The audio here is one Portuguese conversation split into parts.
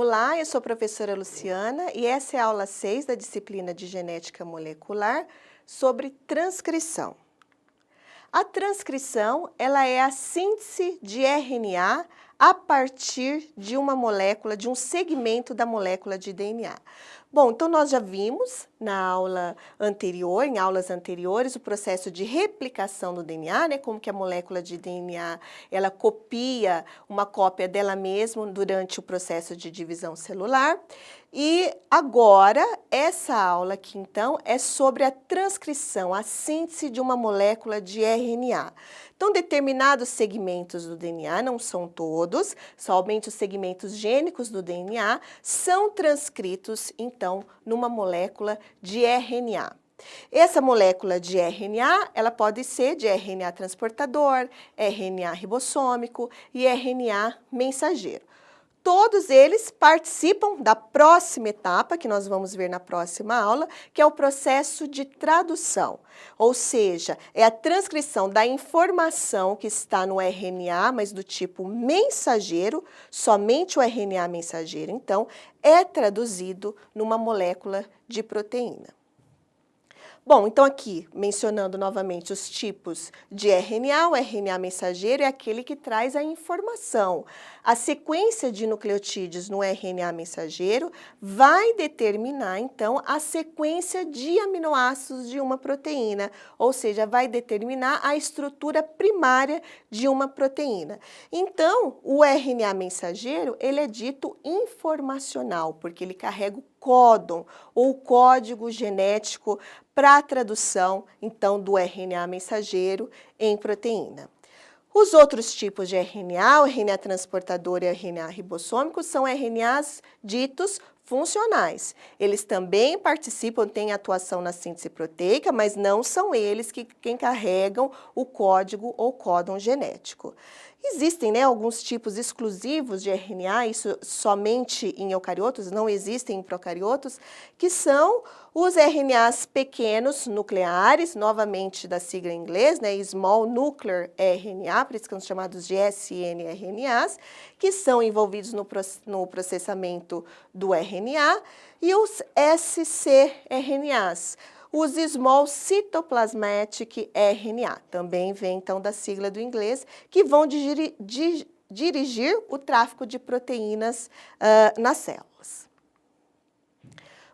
Olá, eu sou a professora Luciana e essa é a aula 6 da disciplina de Genética Molecular sobre transcrição. A transcrição, ela é a síntese de RNA a partir de uma molécula, de um segmento da molécula de DNA. Bom, então nós já vimos na aula anterior, em aulas anteriores, o processo de replicação do DNA, né? Como que a molécula de DNA, ela copia uma cópia dela mesma durante o processo de divisão celular. E agora, essa aula aqui, então, é sobre a transcrição, a síntese de uma molécula de RNA. Então, determinados segmentos do DNA, não são todos, somente os segmentos gênicos do DNA, são transcritos, então, numa molécula de RNA. Essa molécula de RNA, ela pode ser de RNA transportador, RNA ribossômico e RNA mensageiro. Todos eles participam da próxima etapa, que nós vamos ver na próxima aula, que é o processo de tradução. Ou seja, é a transcrição da informação que está no RNA, mas do tipo mensageiro, somente o RNA mensageiro, então, é traduzido numa molécula de proteína. Bom, então aqui, mencionando novamente os tipos de RNA, o RNA mensageiro é aquele que traz a informação. A sequência de nucleotídeos no RNA mensageiro vai determinar, então, a sequência de aminoácidos de uma proteína, ou seja, vai determinar a estrutura primária de uma proteína. Então, o RNA mensageiro, ele é dito informacional, porque ele carrega o códon, ou código genético para a tradução, então, do RNA mensageiro em proteína. Os outros tipos de RNA, o RNA transportador e o RNA ribossômico, são RNAs ditos funcionais. Eles também participam, têm atuação na síntese proteica, mas não são eles quem carregam o código ou códon genético. Existem, né, alguns tipos exclusivos de RNA, isso somente em eucariotos, não existem em procariotos, que são os RNAs pequenos nucleares, novamente da sigla em inglês, né, Small Nuclear RNA, por isso que são chamados de snRNAs, que são envolvidos no processamento do RNA, e os scRNAs, os Small Cytoplasmatic RNA, também vem então da sigla do inglês, que vão dirigir o tráfego de proteínas nas células.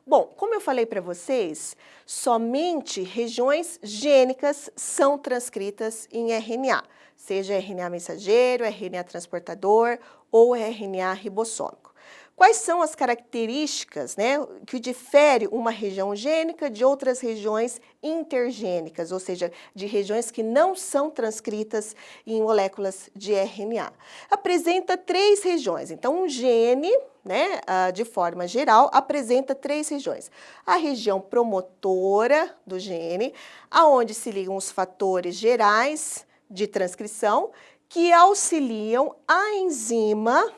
Bom, como eu falei para vocês, somente regiões gênicas são transcritas em RNA, seja RNA mensageiro, RNA transportador ou RNA ribossômico. Quais são as características, né, que difere uma região gênica de outras regiões intergênicas, ou seja, de regiões que não são transcritas em moléculas de RNA? Apresenta 3 regiões. Então, um gene, né, de forma geral, apresenta 3 regiões. A região promotora do gene, aonde se ligam os fatores gerais de transcrição, que auxiliam a enzima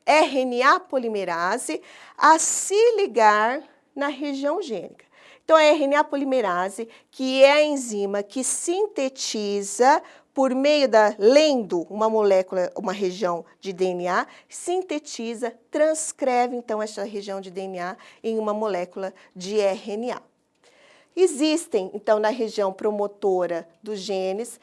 RNA polimerase a se ligar na região gênica. Então, a RNA polimerase, que é a enzima que sintetiza por meio lendo uma molécula, uma região de DNA, sintetiza, transcreve, então, essa região de DNA em uma molécula de RNA. Existem, então, na região promotora dos genes,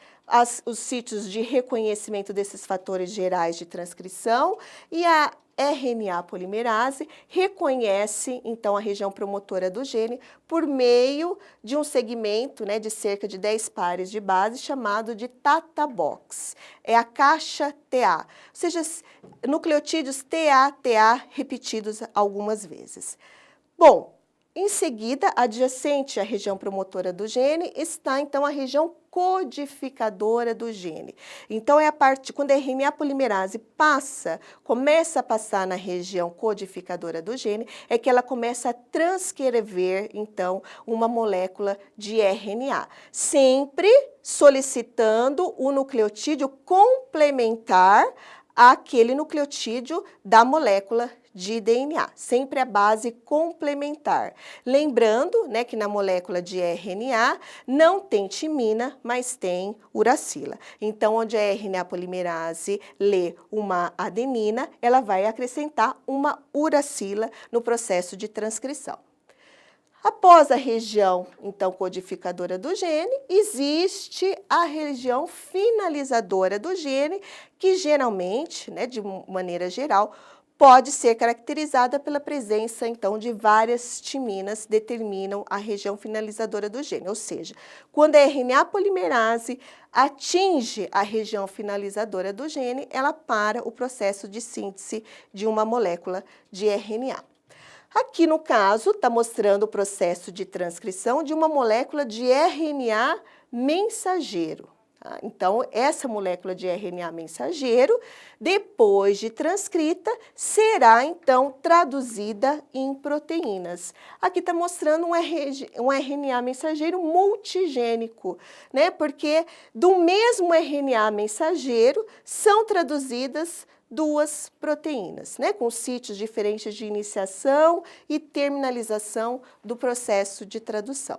os sítios de reconhecimento desses fatores gerais de transcrição e a RNA polimerase reconhece, então, a região promotora do gene por meio de um segmento, né, de cerca de 10 pares de base chamado de Tata Box. É a caixa TA, ou seja, nucleotídeos TA repetidos algumas vezes. Bom, em seguida, adjacente à região promotora do gene, está então a região codificadora do gene. Então, é a parte, quando a RNA polimerase começa a passar na região codificadora do gene, é que ela começa a transcrever, então, uma molécula de RNA, sempre solicitando o nucleotídeo complementar àquele nucleotídeo da molécula de DNA, sempre a base complementar. Lembrando, né, que na molécula de RNA não tem timina, mas tem uracila. Então, onde a RNA polimerase lê uma adenina, ela vai acrescentar uma uracila no processo de transcrição. Após a região, então, codificadora do gene, existe a região finalizadora do gene, que geralmente, né, de maneira geral, pode ser caracterizada pela presença, então, de várias timinas que determinam a região finalizadora do gene. Ou seja, quando a RNA polimerase atinge a região finalizadora do gene, ela para o processo de síntese de uma molécula de RNA. Aqui, no caso, está mostrando o processo de transcrição de uma molécula de RNA mensageiro. Tá? Então, essa molécula de RNA mensageiro, depois de transcrita, será, então, traduzida em proteínas. Aqui está mostrando um RNA mensageiro multigênico, né? Porque do mesmo RNA mensageiro são traduzidas duas proteínas, né, com sítios diferentes de iniciação e terminalização do processo de tradução.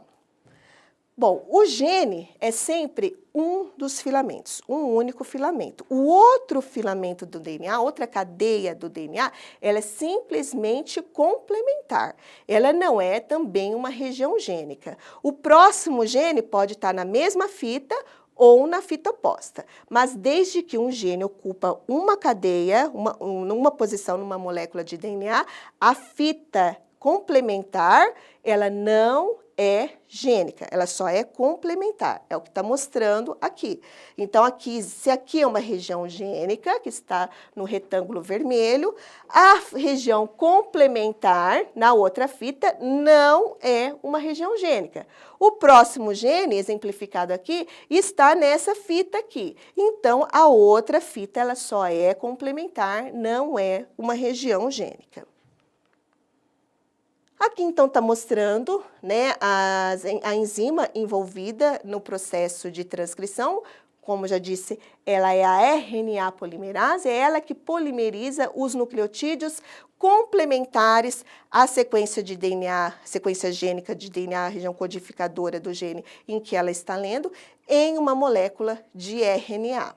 Bom, o gene é sempre um dos filamentos, um único filamento. O outro filamento do DNA, outra cadeia do DNA, ela é simplesmente complementar. Ela não é também uma região gênica. O próximo gene pode estar na mesma fita ou na fita oposta. Mas desde que um gene ocupa uma cadeia, uma posição numa molécula de DNA, a fita complementar, ela não é gênica, ela só é complementar, é o que está mostrando aqui. Então, aqui, se aqui é uma região gênica, que está no retângulo vermelho, a região complementar, na outra fita, não é uma região gênica. O próximo gene, exemplificado aqui, está nessa fita aqui. Então, a outra fita, ela só é complementar, não é uma região gênica. Aqui, então, está mostrando, né, a enzima envolvida no processo de transcrição. Como já disse, ela é a RNA polimerase, é ela que polimeriza os nucleotídeos complementares à sequência de DNA, sequência gênica de DNA, a região codificadora do gene em que ela está lendo, em uma molécula de RNA.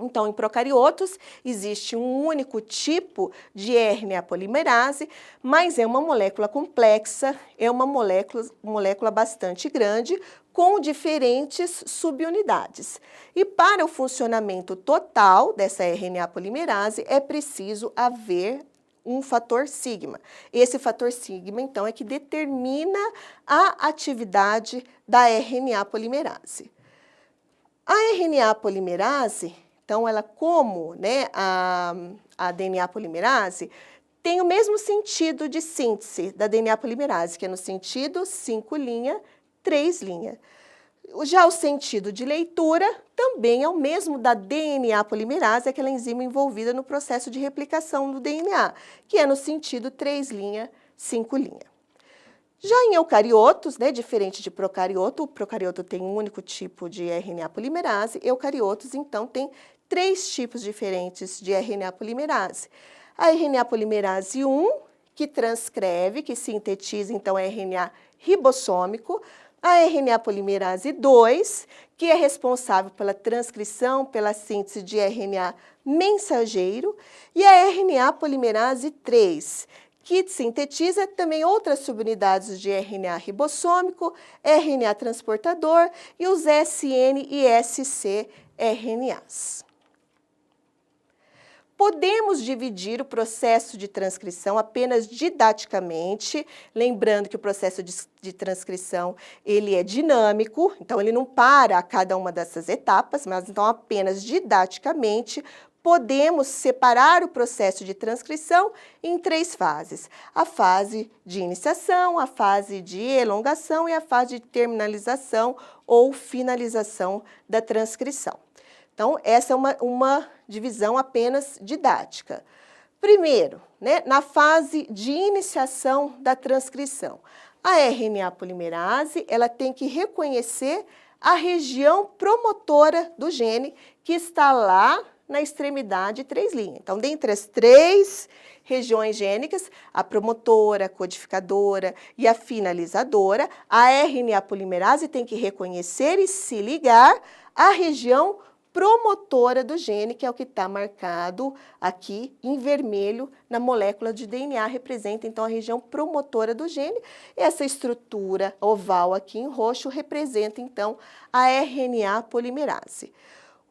Então, em procariotos, existe um único tipo de RNA polimerase, mas é uma molécula complexa, é uma molécula bastante grande, com diferentes subunidades. E para o funcionamento total dessa RNA polimerase, é preciso haver um fator sigma. Esse fator sigma, então, é que determina a atividade da RNA polimerase. A RNA polimerase, então, ela como, né, a DNA polimerase, tem o mesmo sentido de síntese da DNA polimerase, que é no sentido 5' 3'. Já o sentido de leitura também é o mesmo da DNA polimerase, aquela enzima envolvida no processo de replicação do DNA, que é no sentido 3', 5'. Já em eucariotos, né, diferente de procarioto, o procarioto tem um único tipo de RNA polimerase, eucariotos, então, tem 3 tipos diferentes de RNA polimerase. A RNA polimerase 1, que transcreve, que sintetiza, então, RNA ribossômico. A RNA polimerase 2, que é responsável pela transcrição, pela síntese de RNA mensageiro. E a RNA polimerase 3, que sintetiza também outras subunidades de RNA ribossômico, RNA transportador e os SN e SC RNAs. Podemos dividir o processo de transcrição apenas didaticamente, lembrando que o processo de transcrição ele é dinâmico, então ele não para a cada uma dessas etapas, mas então apenas didaticamente podemos separar o processo de transcrição em 3 fases. A fase de iniciação, a fase de elongação e a fase de terminalização ou finalização da transcrição. Então, essa é uma divisão apenas didática. Primeiro, né, na fase de iniciação da transcrição, a RNA polimerase ela tem que reconhecer a região promotora do gene que está lá na extremidade 3' Então, dentre as 3 regiões gênicas, a promotora, a codificadora e a finalizadora, a RNA polimerase tem que reconhecer e se ligar à região promotora do gene, que é o que está marcado aqui em vermelho na molécula de DNA, representa então a região promotora do gene. Essa estrutura oval aqui em roxo representa então a RNA polimerase.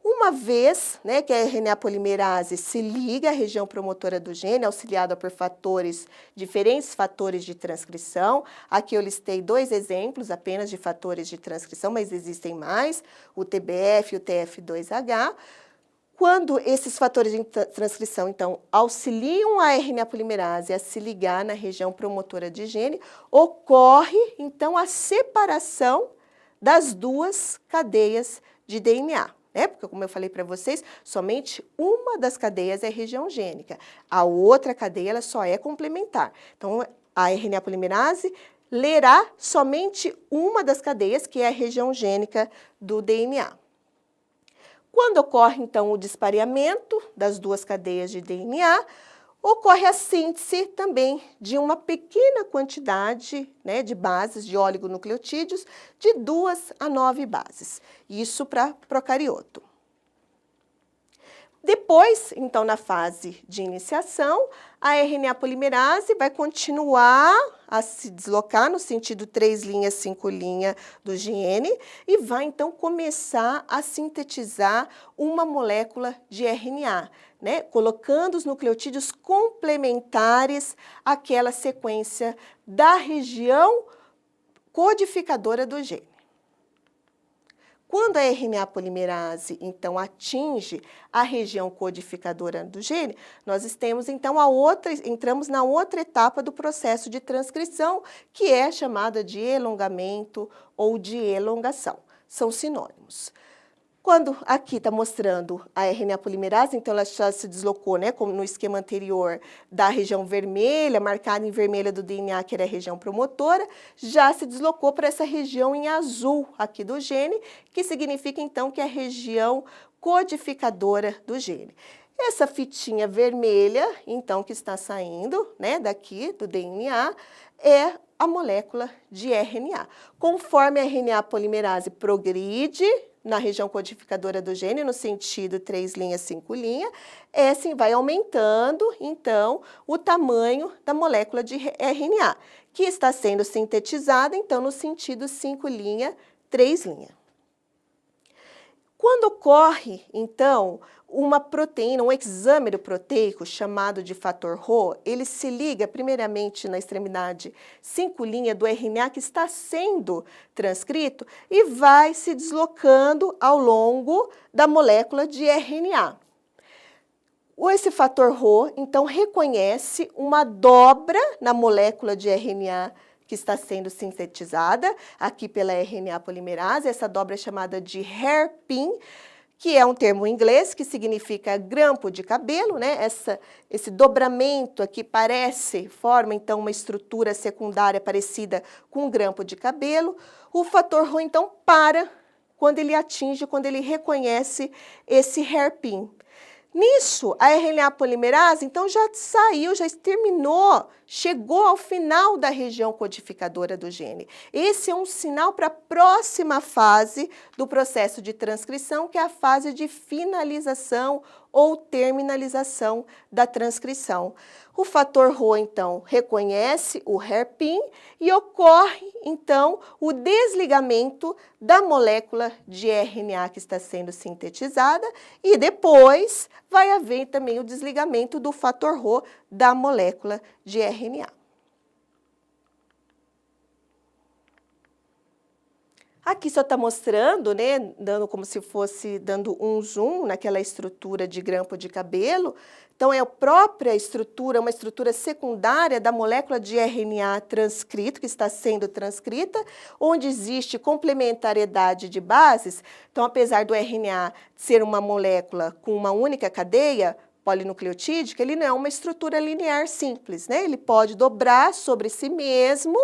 Uma vez, né, que a RNA polimerase se liga à região promotora do gene, auxiliada por diferentes fatores de transcrição. Aqui eu listei 2 exemplos apenas de fatores de transcrição, mas existem mais, o TBF e o TF2H. Quando esses fatores de transcrição, então, auxiliam a RNA polimerase a se ligar na região promotora de gene, ocorre, então, a separação das 2 cadeias de DNA. Porque, como eu falei para vocês, somente uma das cadeias é região gênica, a outra cadeia ela só é complementar. Então, a RNA polimerase lerá somente uma das cadeias, que é a região gênica do DNA. Quando ocorre, então, o dispareamento das 2 cadeias de DNA, ocorre a síntese também de uma pequena quantidade, né, de bases de oligonucleotídeos, de 2 a 9 bases. Isso para procarioto. Depois, então, na fase de iniciação, a RNA polimerase vai continuar a se deslocar no sentido 3', 5' do gene e vai, então, começar a sintetizar uma molécula de RNA, né, colocando os nucleotídeos complementares àquela sequência da região codificadora do gene. Quando a RNA polimerase, então, atinge a região codificadora do gene, nós temos, então, entramos na outra etapa do processo de transcrição, que é chamada de elongamento ou de elongação. São sinônimos. Quando aqui está mostrando a RNA polimerase, então ela já se deslocou, né, como no esquema anterior, da região vermelha, marcada em vermelha do DNA, que era a região promotora, já se deslocou para essa região em azul aqui do gene, que significa então que é a região codificadora do gene. Essa fitinha vermelha, então, que está saindo, né, daqui do DNA, é a molécula de RNA. Conforme a RNA polimerase progride na região codificadora do gene, no sentido 3', 5', assim vai aumentando, então, o tamanho da molécula de RNA, que está sendo sintetizada, então, no sentido 5', 3'. Quando ocorre, então, uma proteína, um exame proteico chamado de fator Rho, ele se liga primeiramente na extremidade 5' do RNA que está sendo transcrito e vai se deslocando ao longo da molécula de RNA. Esse fator Rho, então, reconhece uma dobra na molécula de RNA que está sendo sintetizada aqui pela RNA polimerase. Essa dobra é chamada de hairpin, que é um termo em inglês que significa grampo de cabelo, né? Esse dobramento aqui forma então uma estrutura secundária parecida com um grampo de cabelo. O fator Rho então para quando ele reconhece esse hairpin. Nisso, a RNA polimerase, então, já saiu, já terminou, chegou ao final da região codificadora do gene. Esse é um sinal para a próxima fase do processo de transcrição, que é a fase de finalização ou terminalização da transcrição. O fator Rho, então, reconhece o hairpin e ocorre, então, o desligamento da molécula de RNA que está sendo sintetizada e depois vai haver também o desligamento do fator Rho da molécula de RNA. Aqui só está mostrando, né, dando como se fosse dando um zoom naquela estrutura de grampo de cabelo. Então, é a própria estrutura, uma estrutura secundária da molécula de RNA transcrito, que está sendo transcrita, onde existe complementariedade de bases. Então, apesar do RNA ser uma molécula com uma única cadeia polinucleotídica, ele não é uma estrutura linear simples, né? Ele pode dobrar sobre si mesmo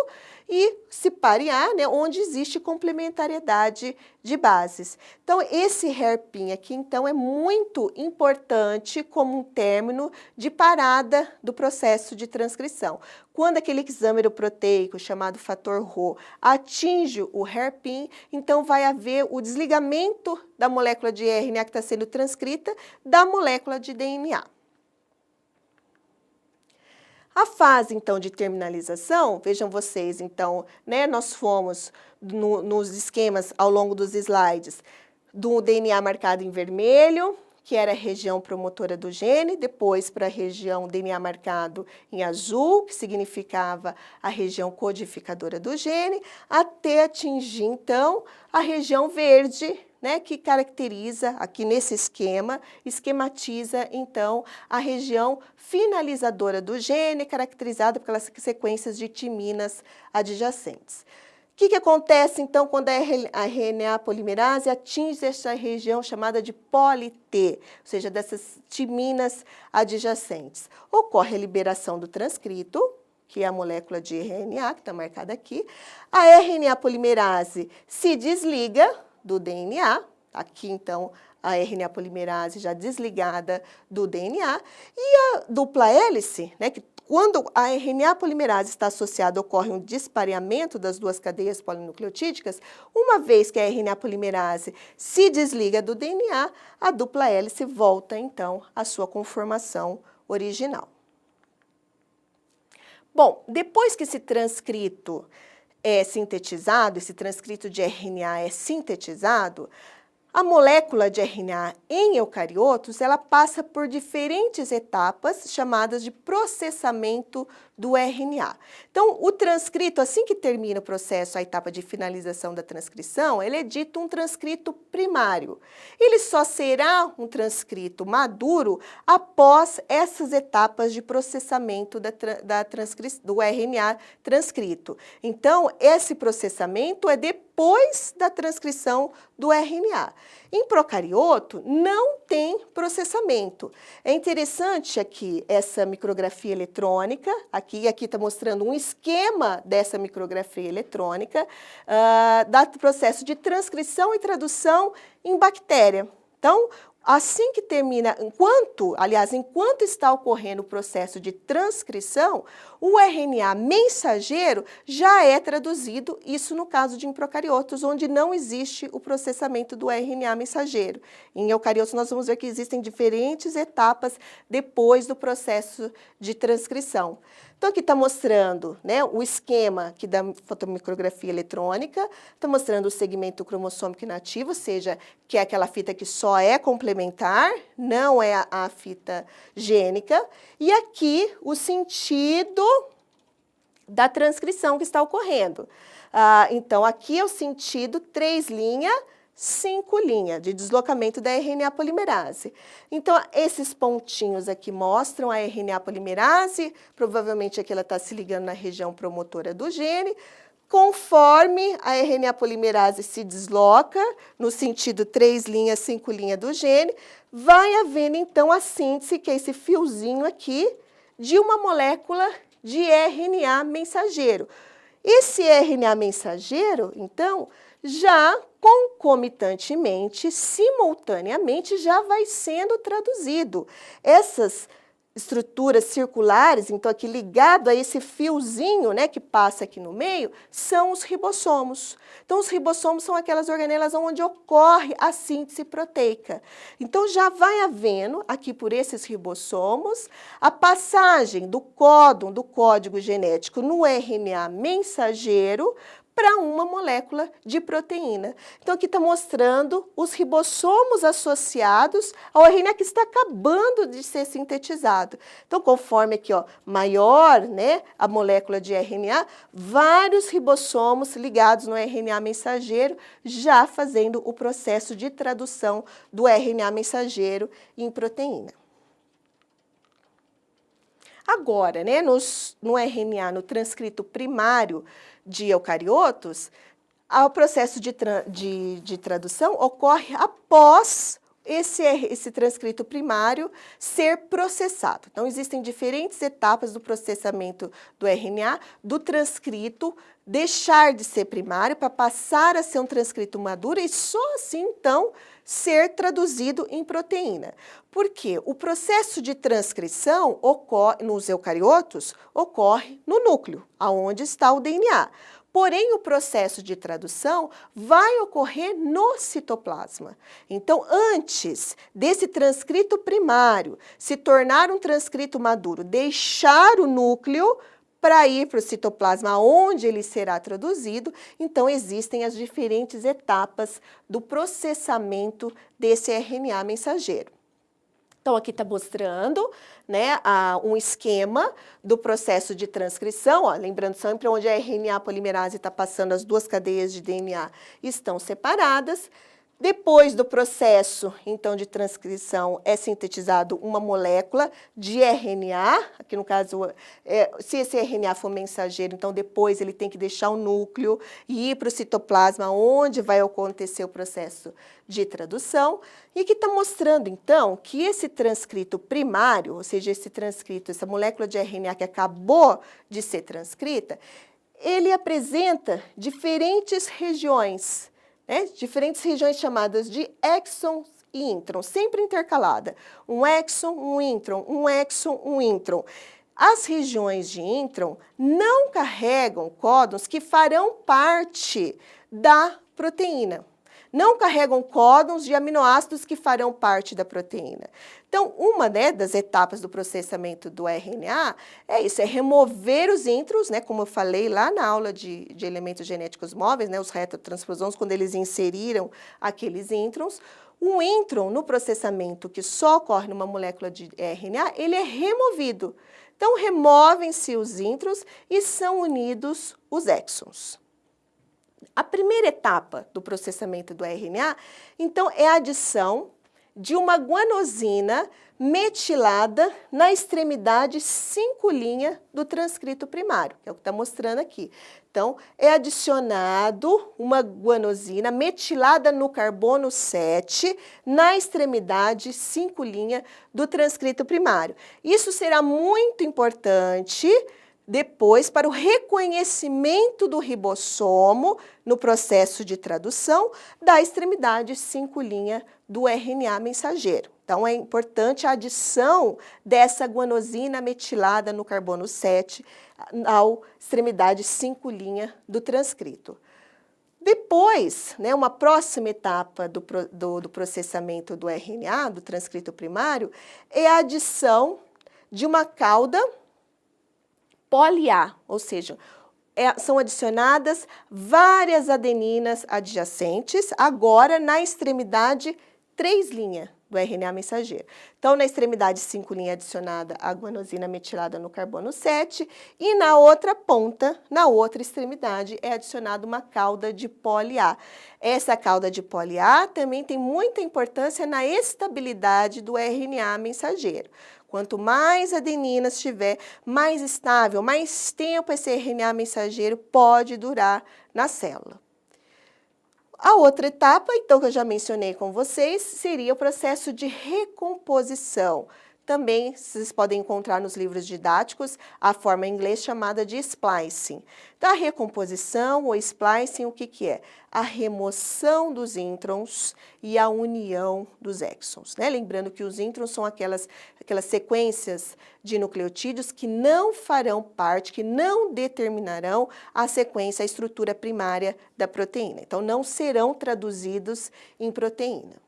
e se parear, né, onde existe complementariedade de bases. Então, esse hairpin aqui, então, é muito importante como um término de parada do processo de transcrição. Quando aquele hexâmero proteico, chamado fator Rho, atinge o hairpin, então vai haver o desligamento da molécula de RNA que está sendo transcrita da molécula de DNA. A fase, então, de terminalização, vejam vocês, então, né, nós fomos nos esquemas ao longo dos slides do DNA marcado em vermelho, que era a região promotora do gene, depois para a região DNA marcado em azul, que significava a região codificadora do gene, até atingir, então, a região verde, né, que caracteriza, aqui nesse esquema, esquematiza, então, a região finalizadora do gene, caracterizada pelas sequências de timinas adjacentes. O que acontece, então, quando a RNA polimerase atinge essa região chamada de poli-T, ou seja, dessas timinas adjacentes? Ocorre a liberação do transcrito, que é a molécula de RNA, que está marcada aqui. A RNA polimerase se desliga do DNA, aqui, então, a RNA polimerase já desligada do DNA, e a dupla hélice, né, que quando a RNA polimerase está associada, ocorre um dispareamento das duas cadeias polinucleotídicas, uma vez que a RNA polimerase se desliga do DNA, a dupla hélice volta, então, à sua conformação original. Bom, depois que esse transcrito é sintetizado, esse transcrito de RNA é sintetizado, a molécula de RNA em eucariotos, ela passa por diferentes etapas chamadas de processamento do RNA. Então, o transcrito, assim que termina o processo, a etapa de finalização da transcrição, ele é dito um transcrito primário. Ele só será um transcrito maduro após essas etapas de processamento do RNA transcrito. Então, esse processamento é depois da transcrição do RNA. Em procarioto, não tem processamento. É interessante aqui essa micrografia eletrônica, aqui está mostrando um esquema dessa micrografia eletrônica, do processo de transcrição e tradução em bactéria. Então, assim que termina, enquanto está ocorrendo o processo de transcrição, o RNA mensageiro já é traduzido, isso no caso de procariotos, onde não existe o processamento do RNA mensageiro. Em eucariotos, nós vamos ver que existem diferentes etapas depois do processo de transcrição. Então, aqui está mostrando, né, o esquema aqui da fotomicrografia eletrônica, está mostrando o segmento cromossômico inativo, ou seja, que é aquela fita que só é complementar, não é a fita gênica, e aqui o sentido da transcrição que está ocorrendo. Então, aqui é o sentido 3' 5' de deslocamento da RNA polimerase. Então, esses pontinhos aqui mostram a RNA polimerase, provavelmente aqui ela está se ligando na região promotora do gene. Conforme a RNA polimerase se desloca no sentido 3', 5' do gene, vai havendo então a síntese, que é esse fiozinho aqui, de uma molécula de RNA mensageiro. Esse RNA mensageiro, então, já concomitantemente, simultaneamente, já vai sendo traduzido. Essas estruturas circulares, então aqui ligado a esse fiozinho, né, que passa aqui no meio, são os ribossomos. Então, os ribossomos são aquelas organelas onde ocorre a síntese proteica. Então, já vai havendo, aqui por esses ribossomos, a passagem do códon, do código genético, no RNA mensageiro, para uma molécula de proteína. Então, aqui está mostrando os ribossomos associados ao RNA que está acabando de ser sintetizado. Então, conforme aqui, ó, maior, né, a molécula de RNA, vários ribossomos ligados no RNA mensageiro, já fazendo o processo de tradução do RNA mensageiro em proteína. Agora, né, no RNA, no transcrito primário de eucariotos, o processo de tradução ocorre após esse transcrito primário ser processado. Então, existem diferentes etapas do processamento do RNA, do transcrito deixar de ser primário para passar a ser um transcrito maduro e só assim, então, ser traduzido em proteína. Por quê? O processo de transcrição ocorre, nos eucariotos, ocorre no núcleo, aonde está o DNA. Porém, o processo de tradução vai ocorrer no citoplasma. Então, antes desse transcrito primário se tornar um transcrito maduro, deixar o núcleo para ir para o citoplasma, onde ele será traduzido, então existem as diferentes etapas do processamento desse RNA mensageiro. Então, aqui está mostrando, né, um esquema do processo de transcrição, ó, lembrando sempre onde a RNA polimerase está passando, as duas cadeias de DNA estão separadas. Depois do processo, então, de transcrição, é sintetizado uma molécula de RNA, aqui no caso, se esse RNA for mensageiro, então depois ele tem que deixar o núcleo e ir para o citoplasma, onde vai acontecer o processo de tradução. E aqui está mostrando, então, que esse transcrito primário, ou seja, esse transcrito, essa molécula de RNA que acabou de ser transcrita, ele apresenta diferentes regiões, diferentes regiões chamadas de exons e introns, sempre intercalada. Um exon, um intron, um exon, um intron. As regiões de intron não carregam códons que farão parte da proteína. Não carregam códons de aminoácidos que farão parte da proteína. Então, uma das etapas do processamento do RNA é isso, é remover os introns, como eu falei lá na aula de elementos genéticos móveis, os retotransposons, quando eles inseriram aqueles introns. O intron, no processamento que só ocorre numa molécula de RNA, ele é removido. Então, removem-se os introns e são unidos os exons. A primeira etapa do processamento do RNA, então, é a adição de uma guanosina metilada na extremidade 5' do transcrito primário, que é o que está mostrando aqui. Então, é adicionado uma guanosina metilada no carbono 7 na extremidade 5' do transcrito primário. Isso será muito importante depois para o reconhecimento do ribossomo no processo de tradução da extremidade 5' do RNA mensageiro. Então, é importante a adição dessa guanosina metilada no carbono 7 à extremidade 5' do transcrito. Depois, uma próxima etapa do processamento do RNA, do transcrito primário, é a adição de uma cauda poli-A, ou seja, são adicionadas várias adeninas adjacentes, agora na extremidade 3' do RNA mensageiro. Então, na extremidade 5' adicionada a guanosina metilada no carbono 7 e na outra ponta, na outra extremidade, é adicionada uma cauda de poli-A. Essa cauda de poli-A também tem muita importância na estabilidade do RNA mensageiro. Quanto mais adeninas tiver, mais estável, mais tempo esse RNA mensageiro pode durar na célula. A outra etapa, então, que eu já mencionei com vocês, seria o processo de recomposição. Também vocês podem encontrar nos livros didáticos a forma em inglês chamada de splicing. Da recomposição ou splicing, o que é? A remoção dos introns e a união dos exons. Lembrando que os introns são aquelas sequências de nucleotídeos que não farão parte, que não determinarão a sequência, a estrutura primária da proteína. Então, não serão traduzidos em proteína.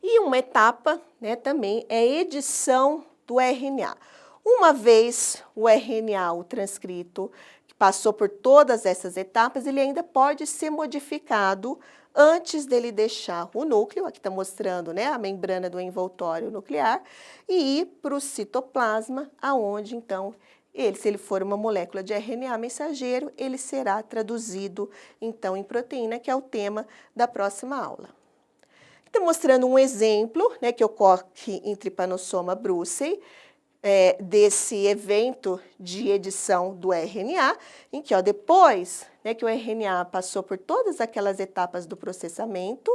E uma etapa, também, é a edição do RNA. Uma vez o RNA, o transcrito, que passou por todas essas etapas, ele ainda pode ser modificado antes dele deixar o núcleo, aqui está mostrando a membrana do envoltório nuclear, e ir para o citoplasma, aonde, então, se ele for uma molécula de RNA mensageiro, ele será traduzido, então, em proteína, que é o tema da próxima aula. Estou mostrando um exemplo que ocorre em Trypanosoma brucei, desse evento de edição do RNA, em que depois que o RNA passou por todas aquelas etapas do processamento,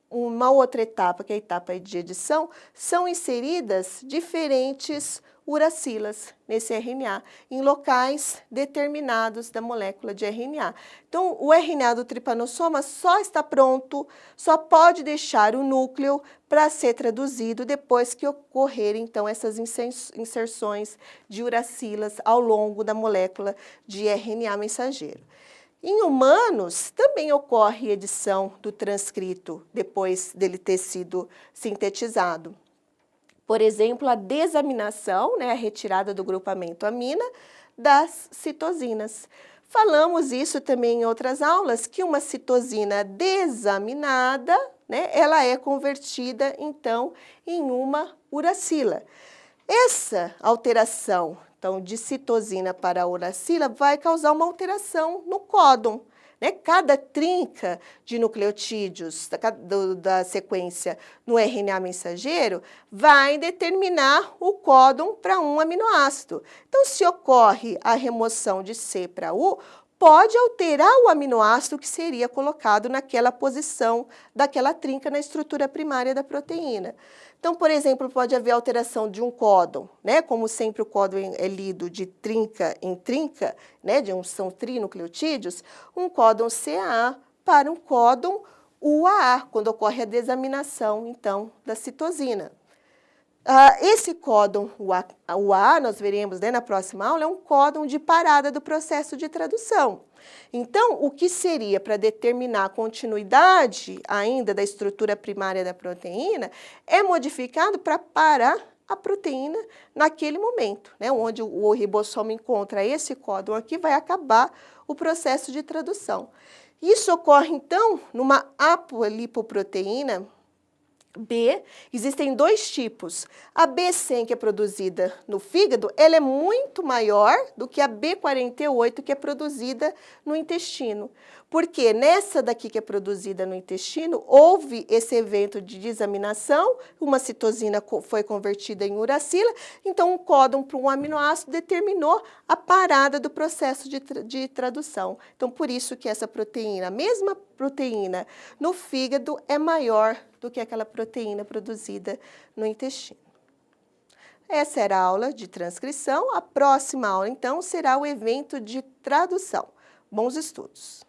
uma outra etapa, que é a etapa de edição, são inseridas diferentes uracilas nesse RNA, em locais determinados da molécula de RNA. Então, o RNA do tripanossoma só está pronto, só pode deixar o núcleo para ser traduzido depois que ocorrerem, então, essas inserções de uracilas ao longo da molécula de RNA mensageiro. Em humanos, também ocorre edição do transcrito depois dele ter sido sintetizado. Por exemplo, a desaminação, né, a retirada do grupamento amina das citosinas. Falamos isso também em outras aulas, que uma citosina desaminada, né, ela é convertida, então, em uma uracila. Essa alteração, então, de citosina para uracila vai causar uma alteração no códon. Né? Cada trinca de nucleotídeos da sequência no RNA mensageiro vai determinar o códon para um aminoácido. Então, se ocorre a remoção de C para U, pode alterar o aminoácido que seria colocado naquela posição daquela trinca na estrutura primária da proteína. Então, por exemplo, pode haver alteração de um códon, né? Como sempre o códon é lido de trinca em trinca, né? São trinucleotídeos, um códon CAA para um códon UAA, quando ocorre a desaminação, então, da citosina. Esse códon UAA, nós veremos, né, na próxima aula, é um códon de parada do processo de tradução. Então, o que seria para determinar a continuidade ainda da estrutura primária da proteína é modificado para parar a proteína naquele momento, né, onde o ribossomo encontra esse códon aqui, vai acabar o processo de tradução. Isso ocorre, então, numa apolipoproteína B. Existem dois tipos. A B100, que é produzida no fígado, ela é muito maior do que a B48, que é produzida no intestino. Porque nessa daqui que é produzida no intestino, houve esse evento de desaminação, uma citosina foi convertida em uracila, então um códon para um aminoácido determinou a parada do processo de tradução. Então, por isso que essa proteína, a mesma proteína no fígado, é maior do que aquela proteína produzida no intestino. Essa era a aula de transcrição. A próxima aula, então, será o evento de tradução. Bons estudos!